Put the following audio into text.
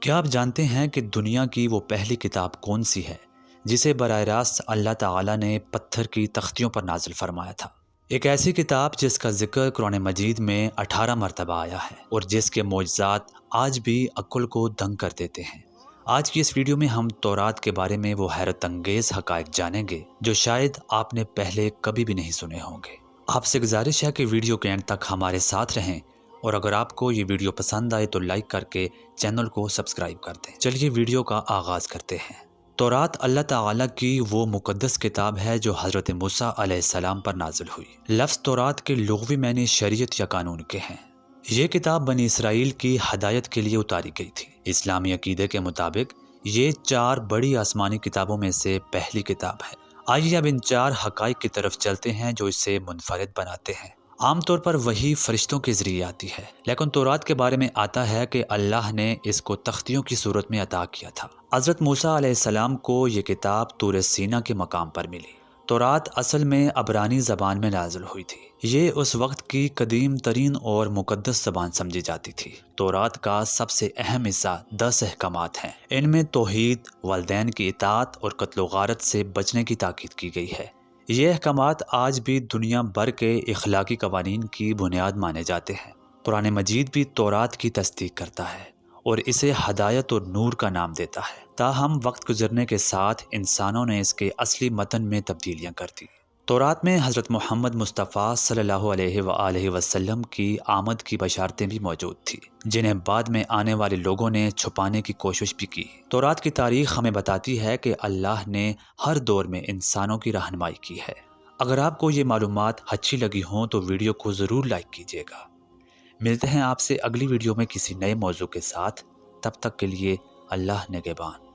کیا آپ جانتے ہیں کہ دنیا کی وہ پہلی کتاب کون سی ہے جسے براہ راست اللہ تعالیٰ نے پتھر کی تختیوں پر نازل فرمایا تھا؟ ایک ایسی کتاب جس کا ذکر قرآن مجید میں 18 مرتبہ آیا ہے اور جس کے معجزات آج بھی عقل کو دنگ کر دیتے ہیں۔ آج کی اس ویڈیو میں ہم تورات کے بارے میں وہ حیرت انگیز حقائق جانیں گے جو شاید آپ نے پہلے کبھی بھی نہیں سنے ہوں گے۔ آپ سے گزارش ہے کہ ویڈیو کے اینڈ تک ہمارے ساتھ رہیں، اور اگر آپ کو یہ ویڈیو پسند آئے تو لائک کر کے چینل کو سبسکرائب کر دیں۔ چلیے ویڈیو کا آغاز کرتے ہیں۔ تورات اللہ تعالیٰ کی وہ مقدس کتاب ہے جو حضرت موسیٰ علیہ السلام پر نازل ہوئی۔ لفظ تورات کے لغوی معنی شریعت یا قانون کے ہیں۔ یہ کتاب بنی اسرائیل کی ہدایت کے لیے اتاری گئی تھی۔ اسلامی عقیدے کے مطابق یہ 4 بڑی آسمانی کتابوں میں سے پہلی کتاب ہے۔ آئیے اب ان 4 حقائق کی طرف چلتے ہیں جو اسے منفرد بناتے ہیں۔ عام طور پر وہی فرشتوں کے ذریعے آتی ہے، لیکن تورات کے بارے میں آتا ہے کہ اللہ نے اس کو تختیوں کی صورت میں عطا کیا تھا۔ حضرت موسیٰ علیہ السلام کو یہ کتاب طور سینا کے مقام پر ملی۔ تورات اصل میں عبرانی زبان میں نازل ہوئی تھی۔ یہ اس وقت کی قدیم ترین اور مقدس زبان سمجھی جاتی تھی۔ تورات کا سب سے اہم حصہ 10 احکامات ہیں۔ ان میں توحید، والدین کی اطاعت اور قتل و غارت سے بچنے کی تاکید کی گئی ہے۔ یہ احکامات آج بھی دنیا بھر کے اخلاقی قوانین کی بنیاد مانے جاتے ہیں۔ قرآن مجید بھی تورات کی تصدیق کرتا ہے اور اسے ہدایت اور نور کا نام دیتا ہے۔ تاہم وقت گزرنے کے ساتھ انسانوں نے اس کے اصلی متن میں تبدیلیاں کر دی۔ تورات میں حضرت محمد مصطفیٰ صلی اللہ علیہ وآلہ وسلم کی آمد کی بشارتیں بھی موجود تھیں، جنہیں بعد میں آنے والے لوگوں نے چھپانے کی کوشش بھی کی۔ تورات کی تاریخ ہمیں بتاتی ہے کہ اللہ نے ہر دور میں انسانوں کی رہنمائی کی ہے۔ اگر آپ کو یہ معلومات اچھی لگی ہوں تو ویڈیو کو ضرور لائک کیجیے گا۔ ملتے ہیں آپ سے اگلی ویڈیو میں کسی نئے موضوع کے ساتھ۔ تب تک کے لیے اللہ نگہبان۔